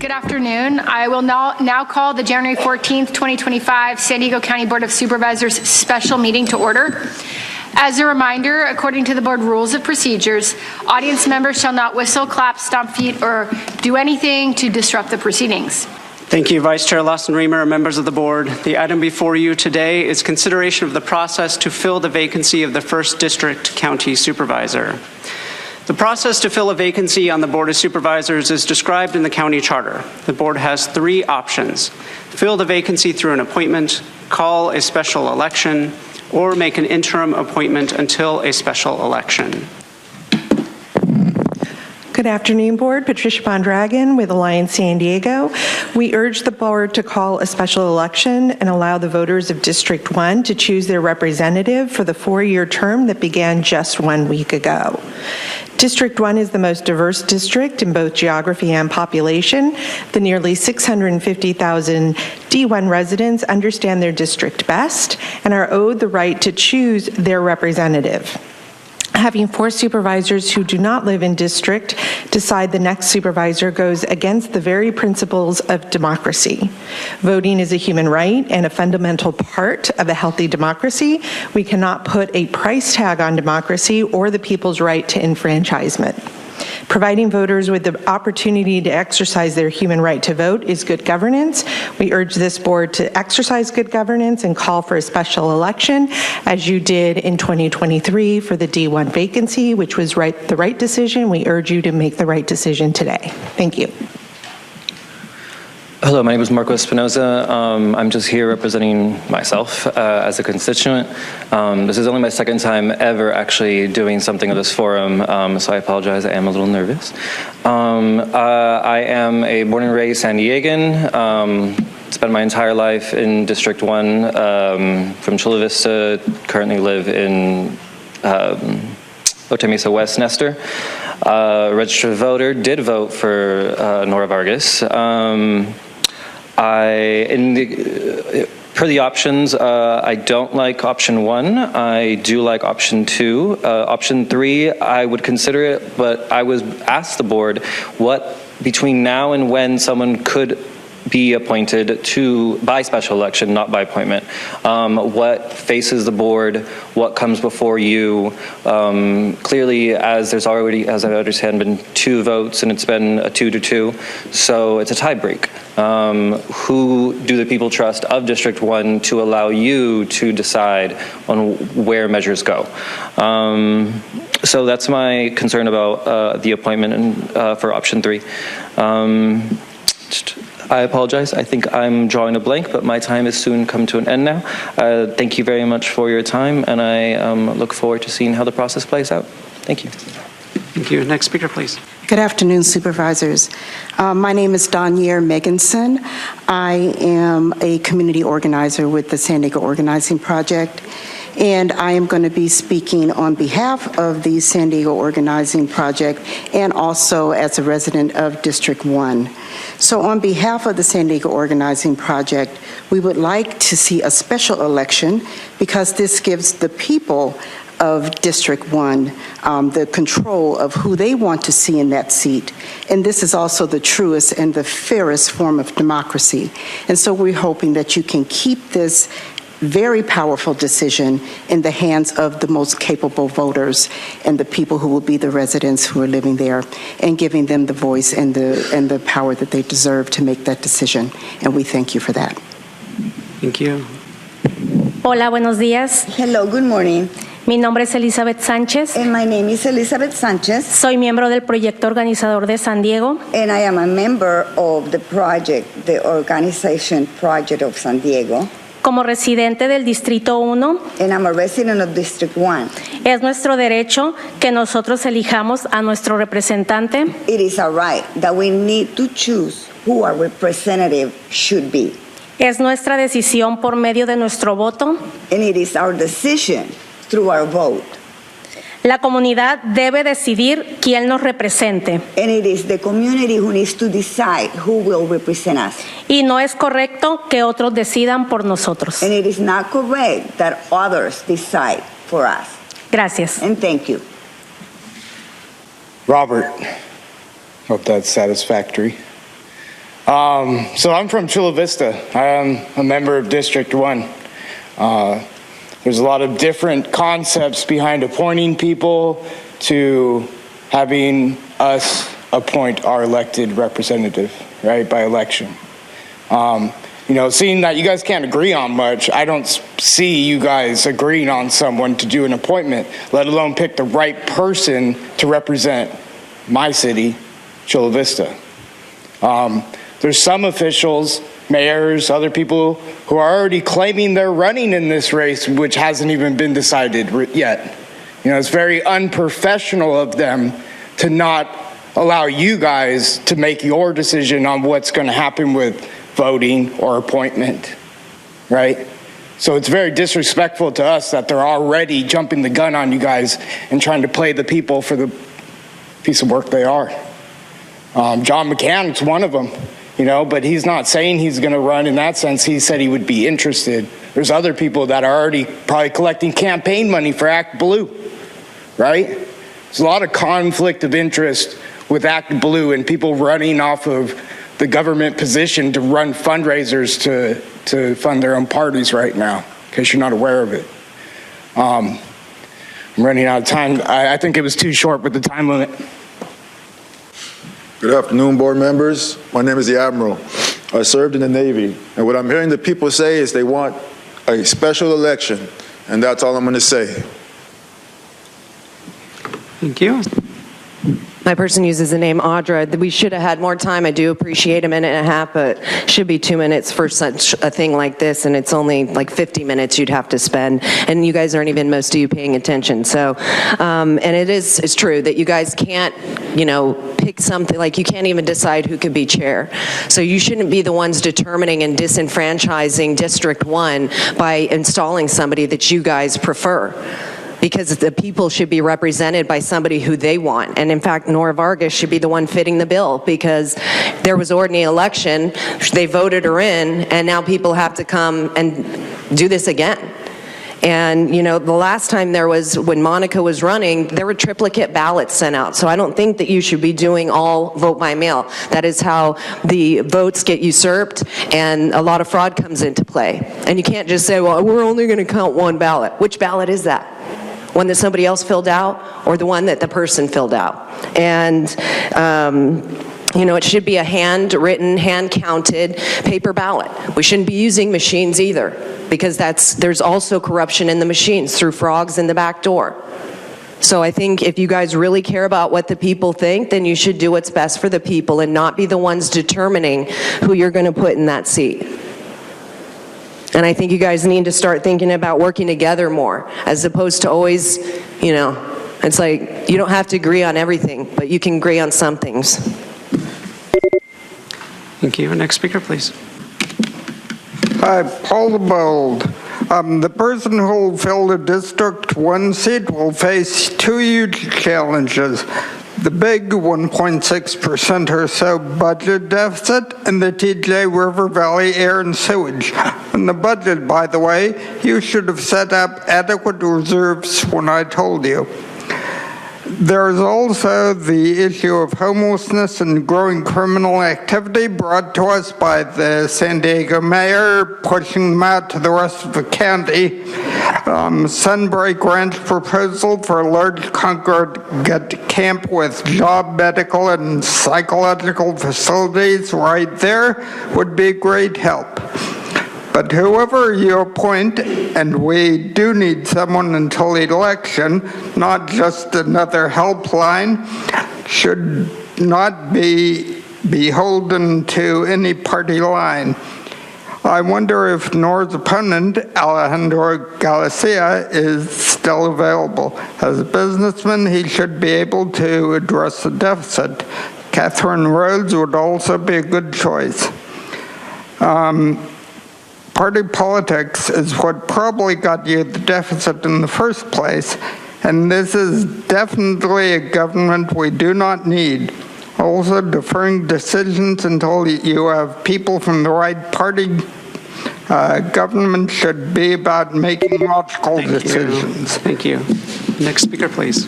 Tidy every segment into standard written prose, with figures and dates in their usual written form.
Good afternoon. I will now call the January 14th, 2025 San Diego County Board of Supervisors special meeting to order. As a reminder, according to the board rules of procedures, audience members shall not whistle, clap, stomp feet, or do anything to disrupt the proceedings. Thank you, Vice Chair Lawson-Remer and members of the board. The item before you today is consideration of the process to fill the vacancy of the 1st District County Supervisor. The process to fill a vacancy on the Board of Supervisors is described in the county charter. The board has 3 options: fill the vacancy through an appointment, call a special election, or make an interim appointment until a special election. Good afternoon, Board. Patricia Bondragon with Alliance San Diego. We urge the board to call a special election and allow the voters of District 1 to choose their representative for the 4-year term that began just 1 week ago. District 1 is the most diverse district in both geography and population. The nearly 650,000 D1 residents understand their district best and are owed the right to choose their representative. Having 4 supervisors who do not live in district decide the next supervisor goes against the very principles of democracy. Voting is a human right and a fundamental part of a healthy democracy. We cannot put a price tag on democracy or the people's right to enfranchisement. Providing voters with the opportunity to exercise their human right to vote is good governance. We urge this board to exercise good governance and call for a special election, as you did in 2023 for the D1 vacancy, which was the right decision. We urge you to make the right decision today. Thank you. Hello, my name is Marco Espinoza. I'm just here representing myself as a constituent. This is only my 2nd time ever actually doing something of this forum, so I apologize, I am a little nervous. I am a born and raised San Diegan. Spent my entire life in District 1, from Chula Vista, currently live in Otay Mesa West, Nestor. Registered voter, did vote for Nora Vargas. Per the options, I don't like option 1. I do like option 2. Option 3, I would consider it, but I was asked the board what between now and when someone could be appointed by special election, not by appointment. What faces the board, what comes before you. Clearly, as there's already, as I understand, been 2 votes and it's been a 2-2, so it's a tie break. Who do the people trust of District 1 to allow you to decide on where measures go? So that's my concern about the appointment and, for option 3. I apologize. I think I'm drawing a blank, but my time has soon come to an end now. Thank you very much for your time, and I look forward to seeing how the process plays out. Thank you. Thank you. Next speaker, please. Good afternoon, supervisors. My name is Donier Meganson. I am a community organizer with the San Diego Organizing Project, and I am going to be speaking on behalf of the San Diego Organizing Project and also as a resident of District 1. So on behalf of the San Diego Organizing Project, we would like to see a special election because this gives the people of District 1 the control of who they want to see in that seat. And this is also the truest and the fairest form of democracy. And so we're hoping that you can keep this very powerful decision in the hands of the most capable voters and the people who will be the residents who are living there, and giving them the voice and the power that they deserve to make that decision. And we thank you for that. Thank you. Hola, buenos días. Hello, good morning. Mi nombre es Elizabeth Sánchez. And my name is Elizabeth Sanchez. Soy miembro del proyecto organizador de San Diego. And I am a member of the project, the organization project of San Diego. Como residente del Distrito 1, And I'm a resident of District 1. es nuestro derecho que nosotros elijamos a nuestro representante. It is a right that we need to choose who our representative should be. Es nuestra decisión por medio de nuestro voto. And it is our decision through our vote. La comunidad debe decidir quién nos represente. And it is the community who needs to decide who will represent us. Y no es correcto que otros decidan por nosotros. And it is not correct that others decide for us. Gracias. And thank you. Robert, hope that's satisfactory. So I'm from Chula Vista. I am a member of District 1. There's a lot of different concepts behind appointing people to having us appoint our elected representative, right, by election. You know, seeing that you guys can't agree on much, I don't see you guys agreeing on someone to do an appointment, let alone pick the right person to represent my city, Chula Vista. There's some officials, mayors, other people who are already claiming they're running in this race, which hasn't even been decided yet. You know, it's very unprofessional of them to not allow you guys to make your decision on what's going to happen with voting or appointment, right? So it's very disrespectful to us that they're already jumping the gun on you guys and trying to play the people for the piece of work they are. John McCann's one of them, you know, but he's not saying he's going to run in that sense. He said he would be interested. There's other people that are already probably collecting campaign money for Act Blue, right? There's a lot of conflict of interest with Act Blue and people running off of the government position to run fundraisers to fund their own parties right now, in case you're not aware of it. I'm running out of time. I think it was too short with the time limit. Good afternoon, board members. My name is the Admiral. I served in the Navy, and what I'm hearing the people say is they want a special election, and that's all I'm going to say. Thank you. My person uses the name Audra. We should have had more time. I do appreciate a minute and a half, but should be 2 minutes for such a thing like this, and it's only like 50 minutes you'd have to spend, and you guys aren't even, most of you, paying attention. So, and it's true that you guys can't, you know, pick something, like you can't even decide who could be chair. So you shouldn't be the ones determining and disenfranchising District 1 by installing somebody that you guys prefer, because the people should be represented by somebody who they want. And in fact, Nora Vargas should be the one fitting the bill, because there was already an election, they voted her in, and now people have to come and do this again. And, you know, the last time there was, when Monica was running, there were triplicate ballots sent out. So I don't think that you should be doing all vote by mail. That is how the votes get usurped, and a lot of fraud comes into play. And you can't just say, well, we're only going to count one ballot. Which ballot is that? One that somebody else filled out, or the one that the person filled out? And, you know, it should be a handwritten, hand-counted paper ballot. We shouldn't be using machines either, because there's also corruption in the machines through frogs in the back door. So I think if you guys really care about what the people think, then you should do what's best for the people and not be the ones determining who you're going to put in that seat. And I think you guys need to start thinking about working together more, as opposed to always, you know, it's like you don't have to agree on everything, but you can agree on some things. Thank you. Next speaker, please. Hi, Paul Bold. The person who will fill the District 1 seat will face two huge challenges: the big 1.6% or so budget deficit, and the TJ River Valley air and sewage. And the budget, by the way, you should have set up adequate reserves when I told you. There's also the issue of homelessness and growing criminal activity brought to us by the San Diego mayor, pushing them out to the rest of the county. Sunbreak Ranch proposal for a large congregate camp with job, medical, and psychological facilities right there would be great help. But whoever you appoint, and we do need someone until the election, not just another helpline, should not be beholden to any party line. I wonder if Nora's opponent, Alejandro Galicia, is still available. As a businessman, he should be able to address the deficit. Catherine Rhodes would also be a good choice. Party politics is what probably got you the deficit in the first place, and this is definitely a government we do not need. Also, deferring decisions until you have people from the right party. Government should be about making logical decisions. Thank you. Next speaker, please.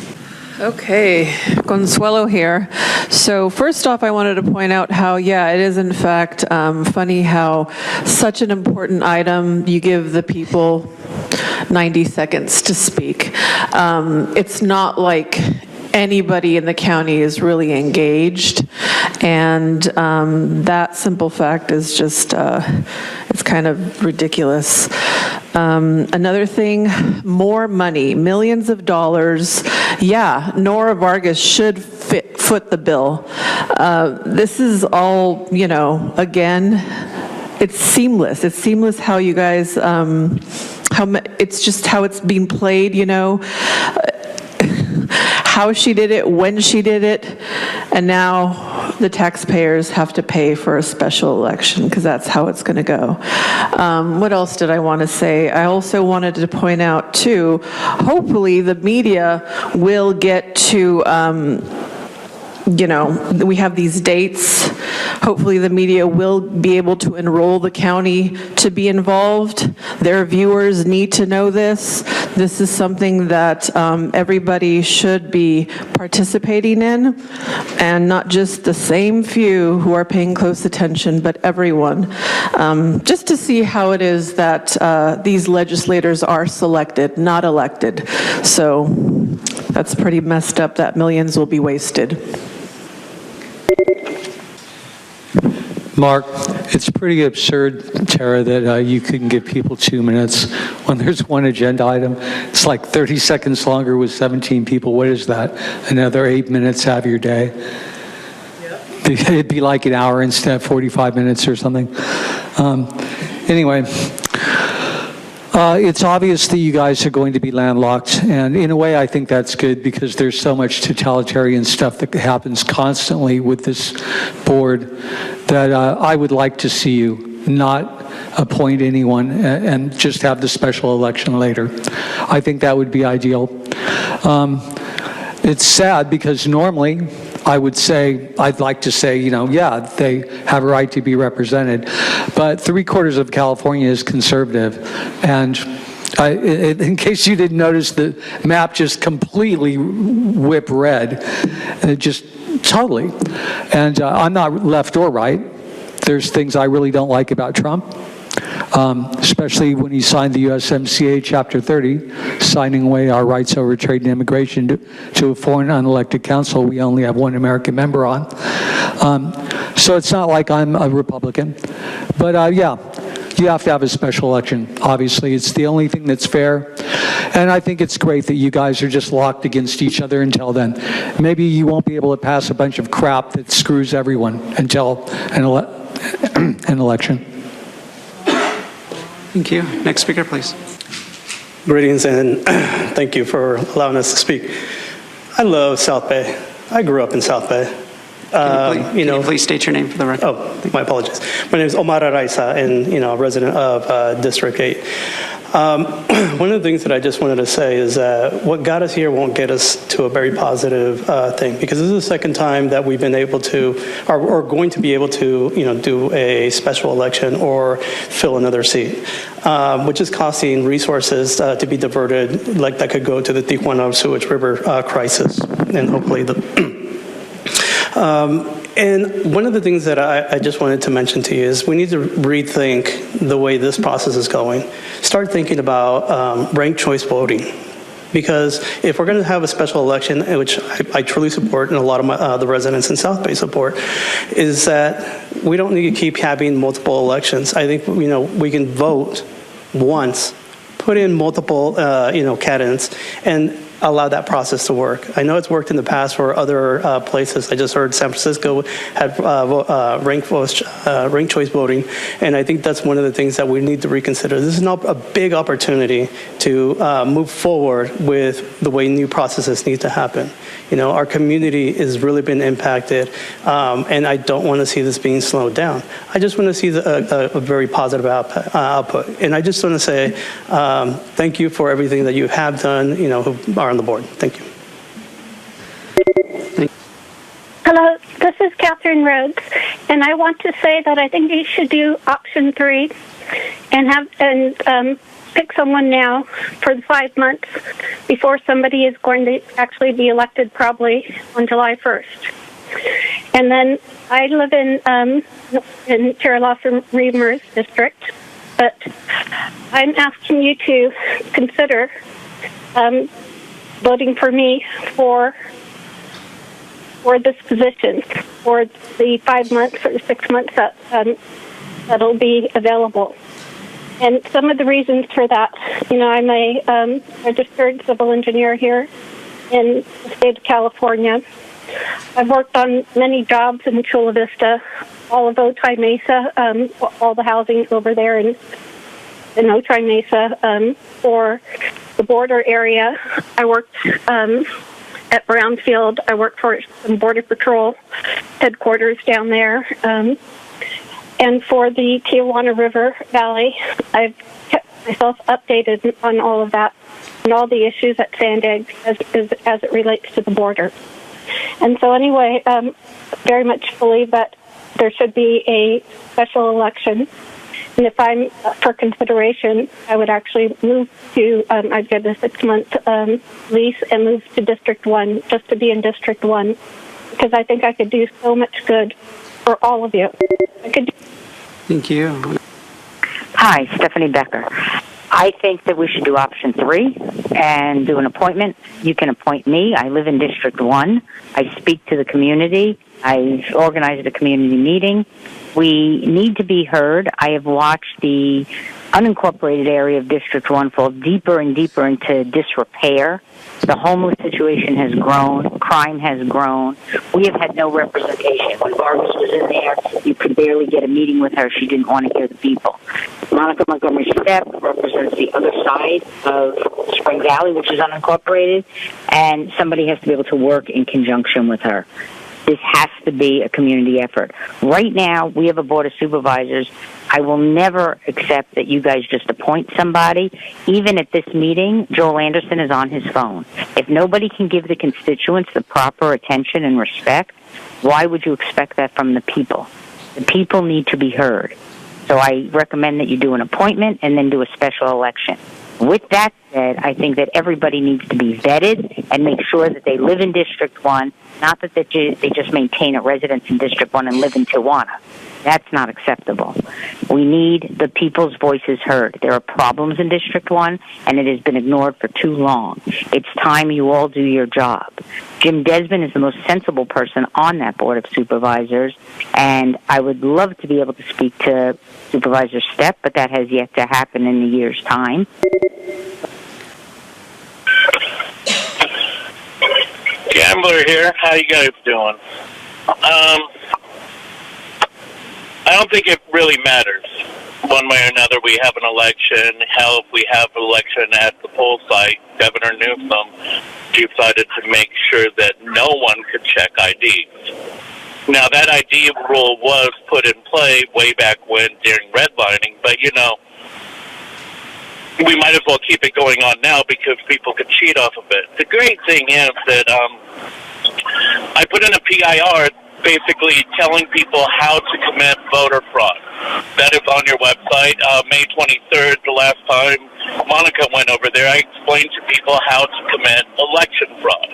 Okay, Consuelo here. So first off, I wanted to point out how, yeah, it is in fact funny how such an important item, you give the people 90 seconds to speak. It's not like anybody in the county is really engaged, and that simple fact is just, it's kind of ridiculous. Another thing, more money, millions of dollars. Yeah, Nora Vargas should foot the bill. This is all, you know, again, it's seamless. It's seamless how you guys, it's just how it's being played, you know. How she did it, when she did it, and now the taxpayers have to pay for a special election because that's how it's going to go. What else did I want to say? I also wanted to point out, too, hopefully the media will get to, you know, we have these dates. Hopefully the media will be able to enroll the county to be involved. Their viewers need to know this. This is something that everybody should be participating in, and not just the same few who are paying close attention, but everyone. Just to see how it is that these legislators are selected, not elected. So that's pretty messed up that millions will be wasted. Mark, it's pretty absurd, Tara, that you couldn't give people 2 minutes when there's one agenda item. It's like 30 seconds longer with 17 people. What is that? Another 8 minutes out of your day? Yep. It'd be like an hour instead of 45 minutes or something. Anyway, it's obvious that you guys are going to be landlocked, and in a way I think that's good because there's so much totalitarian stuff that happens constantly with this board that I would like to see you not appoint anyone and just have the special election later. I think that would be ideal. It's sad because normally I would say, I'd like to say, you know, yeah, they have a right to be represented, but 3/4 of California is conservative, and in case you didn't notice, the map just completely whipped red, just totally. And I'm not left or right. There's things I really don't like about Trump, especially when he signed the USMCA Chapter 30, signing away our rights over trade and immigration to a foreign unelected council we only have one American member on. So it's not like I'm a Republican. But yeah, you have to have a special election, obviously. It's the only thing that's fair. And I think it's great that you guys are just locked against each other until then. Maybe you won't be able to pass a bunch of crap that screws everyone until an election. Thank you. Next speaker, please. Greetings, and thank you for allowing us to speak. I love South Bay. I grew up in South Bay. Can you please state your name for the record? Oh, my apologies. My name is Omar Araiza, and a resident of District 8. One of the things that I just wanted to say is that what got us here won't get us to a very positive thing, because this is the second time that we've been able to, or going to be able to, do a special election or fill another seat, which is costing resources to be diverted, like that could go to the Tijuana sewage river crisis, and hopefully the. And one of the things that I just wanted to mention to you is we need to rethink the way this process is going. Start thinking about ranked choice voting. Because if we're going to have a special election, which I truly support and a lot of the residents in South Bay support, is that we don't need to keep having multiple elections. I think, we can vote once, put in multiple, candidates, and allow that process to work. I know it's worked in the past for other places. I just heard San Francisco had ranked choice voting, and I think that's one of the things that we need to reconsider. This is not a big opportunity to move forward with the way new processes need to happen. Our community has really been impacted, and I don't want to see this being slowed down. I just want to see a very positive output. And I just want to say thank you for everything that you have done, who are on the board. Thank you. Hello, this is Catherine Rhodes, and I want to say that I think you should do option 3 and pick someone now for the 5 months before somebody is going to actually be elected probably on July 1st. And then I live in Tara Lawson Reamer's district, but I'm asking you to consider voting for me for this position for the 5 months or 6 months that that'll be available. And some of the reasons for that, I'm a registered civil engineer here in the state of California. I've worked on many jobs in Chula Vista, all of Otay Mesa, all the housing over there in Otay Mesa for the border area. I worked at Brownfield. I worked for some Border Patrol headquarters down there. And for the Tijuana River Valley, I've kept myself updated on all of that and all the issues at Sandig as it relates to the border. And so anyway, very much believe that there should be a special election. And if I'm for consideration, I would actually move to, I'd get a 6-month lease and move to District 1, just to be in District 1, because I think I could do so much good for all of you. Thank you. Hi, Stephanie Becker. I think that we should do option 3 and do an appointment. You can appoint me. I live in District 1. I speak to the community. I've organized a community meeting. We need to be heard. I have watched the unincorporated area of District 1 fall deeper and deeper into disrepair. The homeless situation has grown. Crime has grown. We have had no representation. When Vargas was in there, you could barely get a meeting with her. She didn't want to hear the people. Monica Montgomery Stepp represents the other side of Spring Valley, which is unincorporated, and somebody has to be able to work in conjunction with her. This has to be a community effort. Right now, we have a board of supervisors. I will never accept that you guys just appoint somebody. Even at this meeting, Joel Anderson is on his phone. If nobody can give the constituents the proper attention and respect, why would you expect that from the people? The people need to be heard. So I recommend that you do an appointment and then do a special election. With that said, I think that everybody needs to be vetted and make sure that they live in District 1, not that they just maintain a residence in District 1 and live in Tijuana. That's not acceptable. We need the people's voices heard. There are problems in District 1, and it has been ignored for too long. It's time you all do your job. Jim Desmond is the most sensible person on that Board of Supervisors, and I would love to be able to speak to Supervisor Stepp, but that has yet to happen in a year's time. Gambler here. How you guys doing? I don't think it really matters. One way or another, we have an election. Hell, if we have an election at the poll site, Governor Newsom decided to make sure that no one could check IDs. Now, that ID rule was put in play way back when during redlining, but, we might as well keep it going on now because people could cheat off of it. The great thing is that I put in a PIR basically telling people how to commit voter fraud. That is on your website. May 23rd, the last time Monica went over there, I explained to people how to commit election fraud.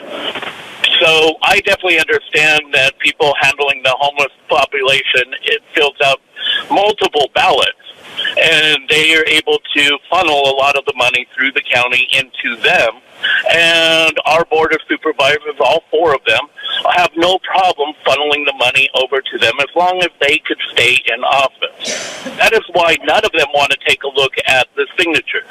So I definitely understand that people handling the homeless population, it fills out multiple ballots, and they are able to funnel a lot of the money through the county into them. And our Board of Supervisors, all 4 of them, have no problem funneling the money over to them as long as they could stay in office. That is why none of them want to take a look at the signatures.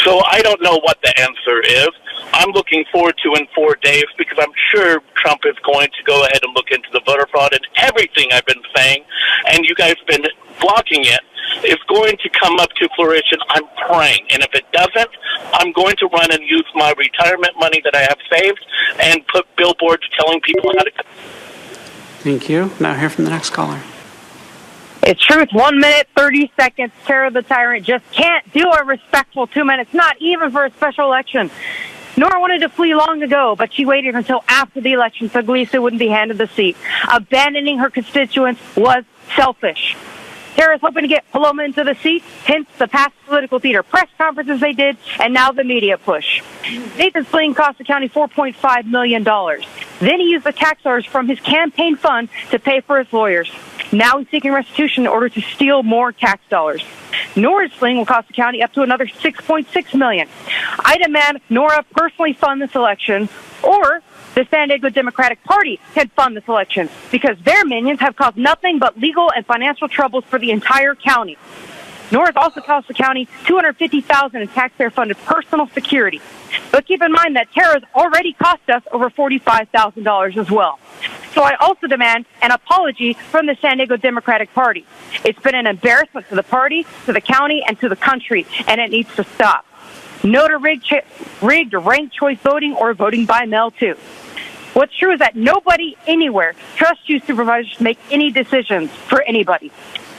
So I don't know what the answer is. I'm looking forward to in 4 days because I'm sure Trump is going to go ahead and look into the voter fraud, and everything I've been saying, and you guys have been blocking it, is going to come up to fruition. I'm praying. And if it doesn't, I'm going to run and use my retirement money that I have saved and put billboards telling people how to. Thank you. Now hear from the next caller. It's truth. 1 minute, 30 seconds. Tara the Tyrant just can't do a respectful 2 minutes, not even for a special election. Nora wanted to flee long ago, but she waited until after the election so Gleason wouldn't be handed the seat. Abandoning her constituents was selfish. Tara's hoping to get Paloma into the seat, hence the past political theater press conferences they did, and now the media push. Nathan Sling cost the county $4.5 million. Then he used the tax dollars from his campaign fund to pay for his lawyers. Now he's seeking restitution in order to steal more tax dollars. Nora's Sling will cost the county up to another $6.6 million. I demand Nora personally fund this election, or the San Diego Democratic Party can fund this election, because their minions have caused nothing but legal and financial troubles for the entire county. Nora's also cost the county $250,000 in taxpayer-funded personal security. But keep in mind that Tara's already cost us over $45,000 as well. So I also demand an apology from the San Diego Democratic Party. It's been an embarrassment to the party, to the county, and to the country, and it needs to stop. No to rigged ranked choice voting or voting by mail, too. What's true is that nobody anywhere trusts you supervisors to make any decisions for anybody.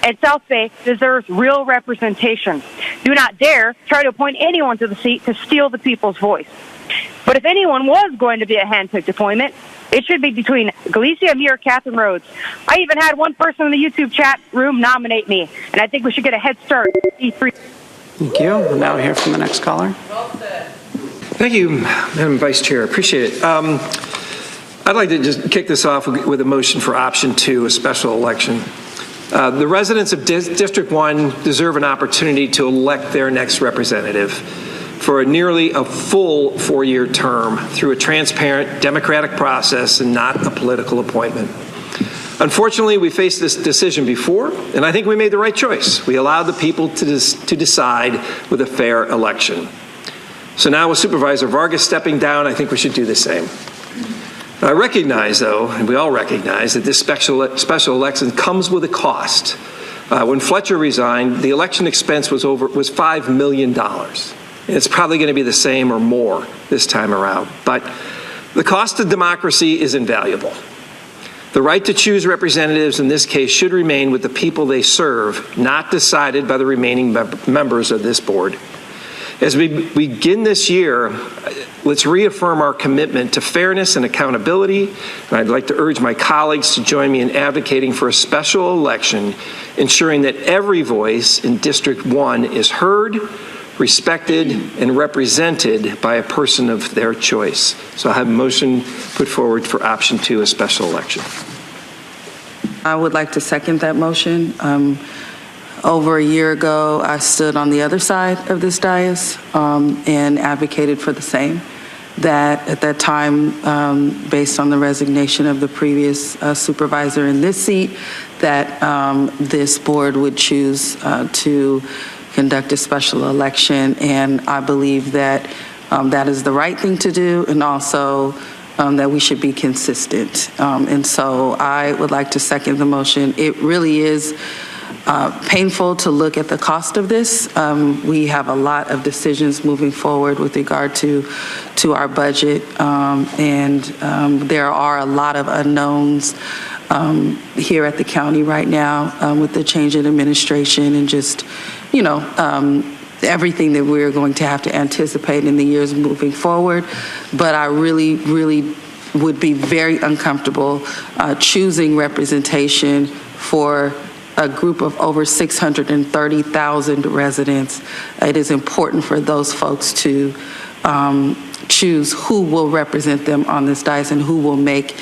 And South Bay deserves real representation. Do not dare try to appoint anyone to the seat to steal the people's voice. But if anyone was going to be a handpicked appointment, it should be between Galicia, me, or Catherine Rhodes. I even had one person in the YouTube chat room nominate me, and I think we should get a head start. Thank you. We'll now hear from the next caller. Thank you, Madam Vice Chair. Appreciate it. I'd like to just kick this off with a motion for option 2, a special election. The residents of District 1 deserve an opportunity to elect their next representative for nearly a full 4-year term through a transparent democratic process and not a political appointment. Unfortunately, we faced this decision before, and I think we made the right choice. We allowed the people to decide with a fair election. So now with Supervisor Vargas stepping down, I think we should do the same. I recognize, though, and we all recognize, that this special election comes with a cost. When Fletcher resigned, the election expense was $5 million. It's probably going to be the same or more this time around. But the cost of democracy is invaluable. The right to choose representatives in this case should remain with the people they serve, not decided by the remaining members of this board. As we begin this year, let's reaffirm our commitment to fairness and accountability. And I'd like to urge my colleagues to join me in advocating for a special election, ensuring that every voice in District 1 is heard, respected, and represented by a person of their choice. So I have a motion put forward for option 2, a special election. I would like to second that motion. Over a year ago, I stood on the other side of this dais and advocated for the same. That at that time, based on the resignation of the previous supervisor in this seat, that this board would choose to conduct a special election, and I believe that that is the right thing to do, and also that we should be consistent. And so I would like to second the motion. It really is painful to look at the cost of this. We have a lot of decisions moving forward with regard to our budget, and there are a lot of unknowns here at the county right now with the change in administration and just, everything that we're going to have to anticipate in the years moving forward. But I really, really would be very uncomfortable choosing representation for a group of over 630,000 residents. It is important for those folks to choose who will represent them on this dais and who will make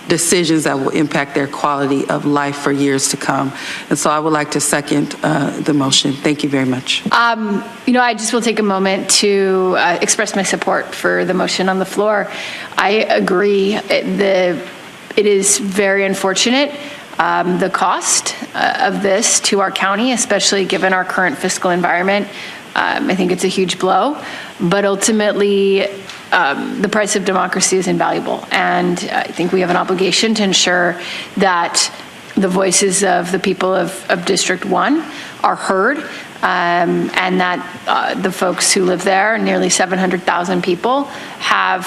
decisions that will impact their quality of life for years to come. And so I would like to second the motion. Thank you very much. I just will take a moment to express my support for the motion on the floor. I agree. It is very unfortunate, the cost of this to our county, especially given our current fiscal environment. I think it's a huge blow, but ultimately, the price of democracy is invaluable. And I think we have an obligation to ensure that the voices of the people of District 1 are heard, and that the folks who live there, nearly 700,000 people, have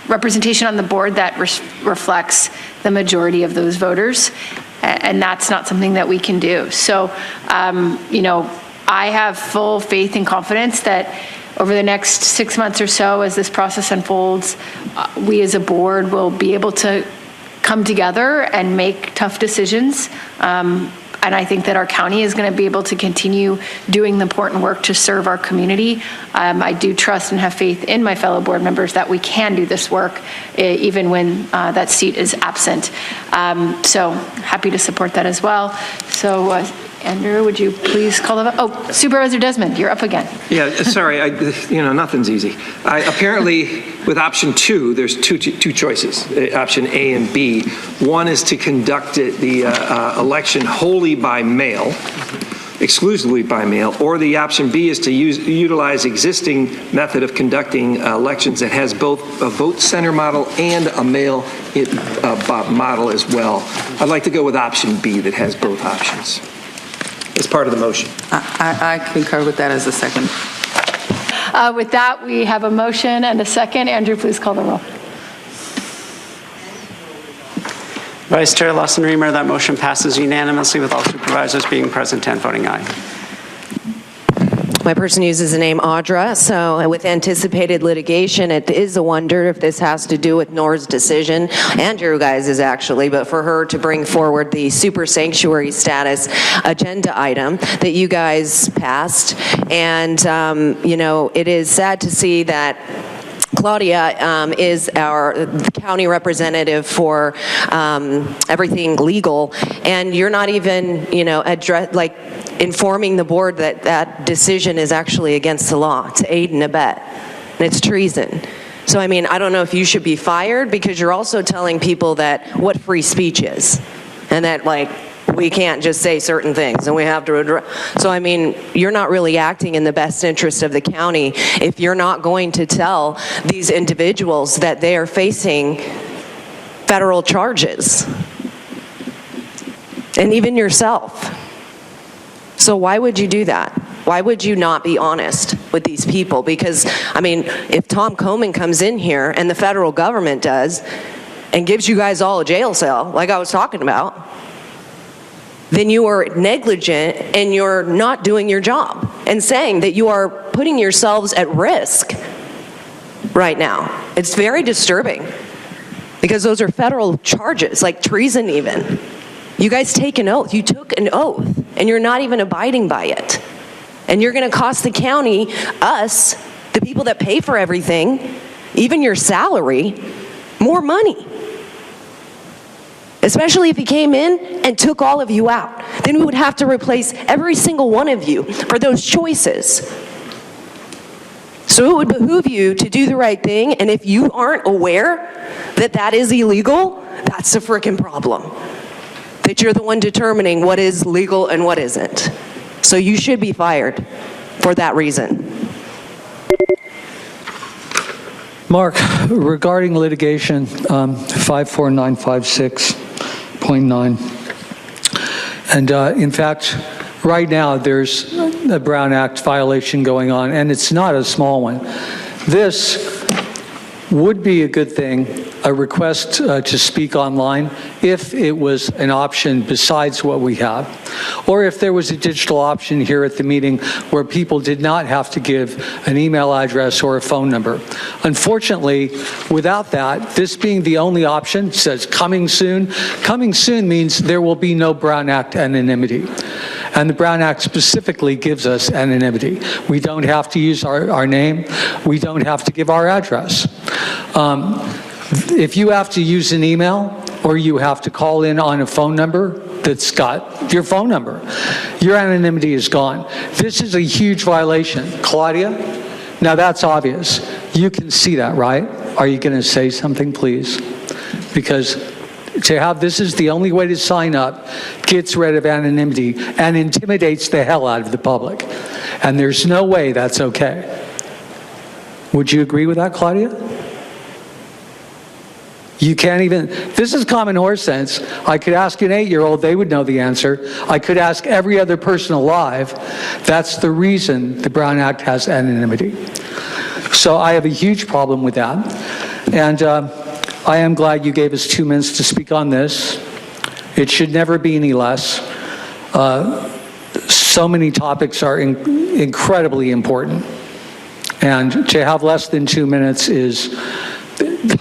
representation on the board that reflects the majority of those voters. And that's not something that we can do. So, I have full faith and confidence that over the next 6 months or so, as this process unfolds, we as a board will be able to come together and make tough decisions And I think that our county is going to be able to continue doing the important work to serve our community. I do trust and have faith in my fellow board members that we can do this work even when that seat is absent. So happy to support that as well. So Andrew, would you please call the vote? Oh, Supervisor Desmond, you're up again. Yeah, sorry, nothing's easy. Apparently, with option 2, there's two choices, option A and B. One is to conduct the election wholly by mail, exclusively by mail, or the option B is to utilize existing method of conducting elections that has both a vote center model and a mail model as well. I'd like to go with option B that has both options. As part of the motion. I concur with that as a second. With that, we have a motion and a second. Andrew, please call the roll. Vice Chair Lawson-Remer, that motion passes unanimously with all supervisors being present and voting aye. My person uses the name Audra, so with anticipated litigation, it is a wonder if this has to do with Nora's decision, and your guys' actually, but for her to bring forward the super sanctuary status agenda item that you guys passed. And, it is sad to see that Claudia is our county representative for everything legal, and you're not even, informing the board that that decision is actually against the law, to aid and abet, and it's treason. So, I don't know if you should be fired because you're also telling people that what free speech is, and that, we can't just say certain things and we have to address. So, you're not really acting in the best interest of the county if you're not going to tell these individuals that they are facing federal charges. And even yourself. So why would you do that? Why would you not be honest with these people? Because, if Tom Coleman comes in here and the federal government does and gives you guys all a jail cell, like I was talking about, then you are negligent and you're not doing your job and saying that you are putting yourselves at risk right now. It's very disturbing because those are federal charges, like treason even. You guys take an oath. You took an oath and you're not even abiding by it. And you're going to cost the county, us, the people that pay for everything, even your salary, more money. Especially if he came in and took all of you out. Then we would have to replace every single one of you for those choices. So it would behoove you to do the right thing, and if you aren't aware that that is illegal, that's the frickin' problem. That you're the one determining what is legal and what isn't. So you should be fired for that reason. Mark, regarding litigation, 54956.9, and in fact, right now there's a Brown Act violation going on, and it's not a small one. This would be a good thing, a request to speak online, if it was an option besides what we have. Or if there was a digital option here at the meeting where people did not have to give an email address or a phone number. Unfortunately, without that, this being the only option, says coming soon. Coming soon means there will be no Brown Act anonymity. And the Brown Act specifically gives us anonymity. We don't have to use our name. We don't have to give our address. If you have to use an email or you have to call in on a phone number that's got your phone number, your anonymity is gone. This is a huge violation. Claudia, now that's obvious. You can see that, right? Are you going to say something, please? Because to have this is the only way to sign up gets rid of anonymity and intimidates the hell out of the public. And there's no way that's okay. Would you agree with that, Claudia? You can't even, this is common horse sense. I could ask an 8-year-old, they would know the answer. I could ask every other person alive. That's the reason the Brown Act has anonymity. So I have a huge problem with that. And I am glad you gave us 2 minutes to speak on this. It should never be any less. So many topics are incredibly important. And to have less than 2 minutes is,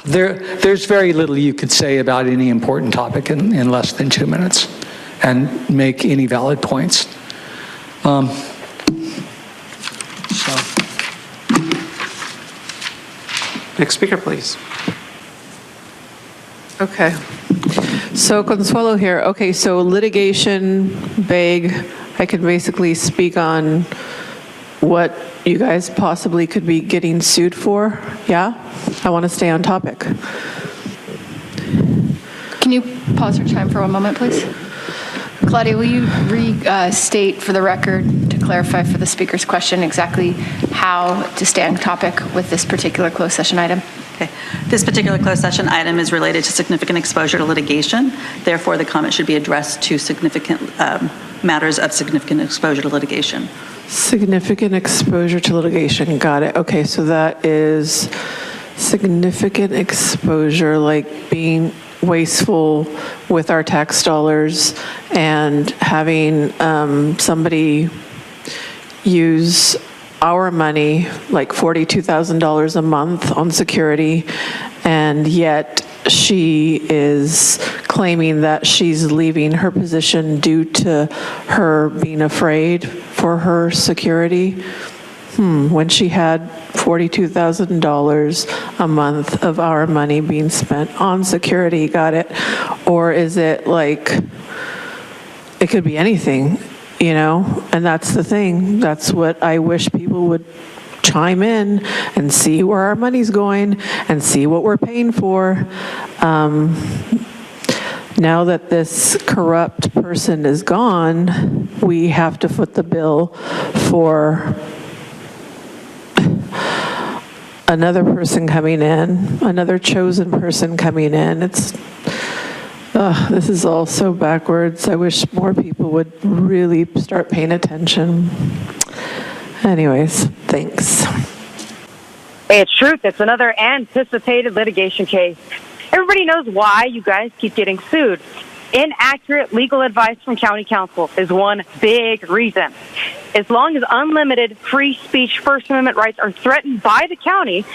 there's very little you could say about any important topic in less than 2 minutes. and make any valid points. Next speaker, please. Okay. So Consuelo here. Okay, so litigation, vague. I can basically speak on what you guys possibly could be getting sued for. Yeah? I want to stay on topic. Can you pause your time for one moment, please? Claudia, will you restate for the record to clarify for the speaker's question exactly how to stay on topic with this particular closed session item? Okay. This particular closed session item is related to significant exposure to litigation. Therefore, the comment should be addressed to significant matters of significant exposure to litigation. Significant exposure to litigation. Got it. Okay, so that is significant exposure, like being wasteful with our tax dollars and having somebody use our money, like $42,000 a month on security, and yet she is claiming that she's leaving her position due to her being afraid for her security. When she had $42,000 a month of our money being spent on security, got it? Or is it like, it could be anything, you know? And that's the thing. That's what I wish people would chime in and see where our money's going and see what we're paying for. Now that this corrupt person is gone, we have to foot the bill for another person coming in, another chosen person coming in. This is all so backwards. I wish more people would really start paying attention. Anyways, thanks. Hey, it's truth. It's another anticipated litigation case. Everybody knows why you guys keep getting sued. Inaccurate legal advice from county council is one big reason. As long as unlimited free speech First Amendment rights are threatened by the county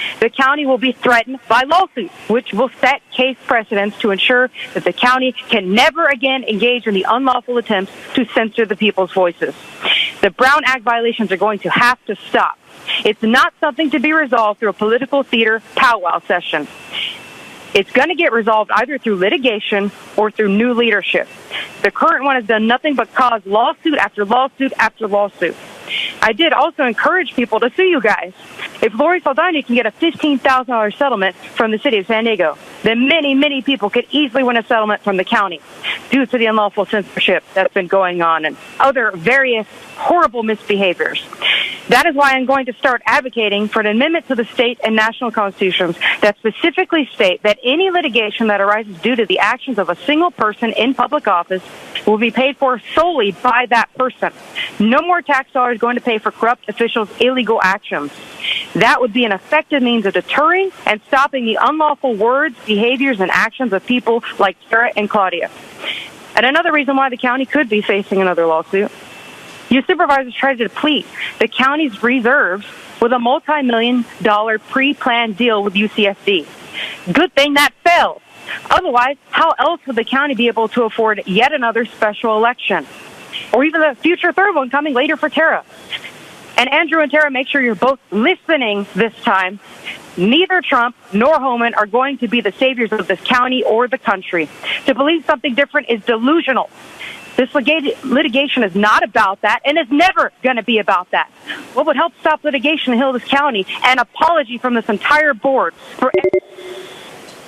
will be threatened by lawsuits, which will set case precedents to ensure that the county can never again engage in the unlawful attempts to censor the people's voices. The Brown Act violations are going to have to stop. It's not something to be resolved through a political theater powwow session. It's going to get resolved either through litigation or through new leadership. The current one has done nothing but cause lawsuit after lawsuit after lawsuit. I did also encourage people to sue you guys. If Lori Saldana can get a $15,000 settlement from the city of San Diego, then many, many people could easily win a settlement from the county due to the unlawful censorship that's been going on and other various horrible misbehaviors. That is why I'm going to start advocating for an amendment to the state and national constitutions that specifically state that any litigation that arises due to the actions of a single person in public office will be paid for solely by that person. No more tax dollars going to pay for corrupt officials' illegal actions. That would be an effective means of deterring and stopping the unlawful words, behaviors, and actions of people like Sarah and Claudia. And another reason why the county could be facing another lawsuit. You supervisors tried to deplete the county's reserves with a multi-million-dollar pre-planned deal with UCSD. Good thing that failed. Otherwise, how else would the county be able to afford yet another special election? Or even the future third one coming later for Tara. And Andrew and Tara, make sure you're both listening this time. Neither Trump nor Homan are going to be the saviors of this county or the country. To believe something different is delusional. This litigation is not about that, and is never going to be about that. What would help stop litigation and heal this county? An apology from this entire board for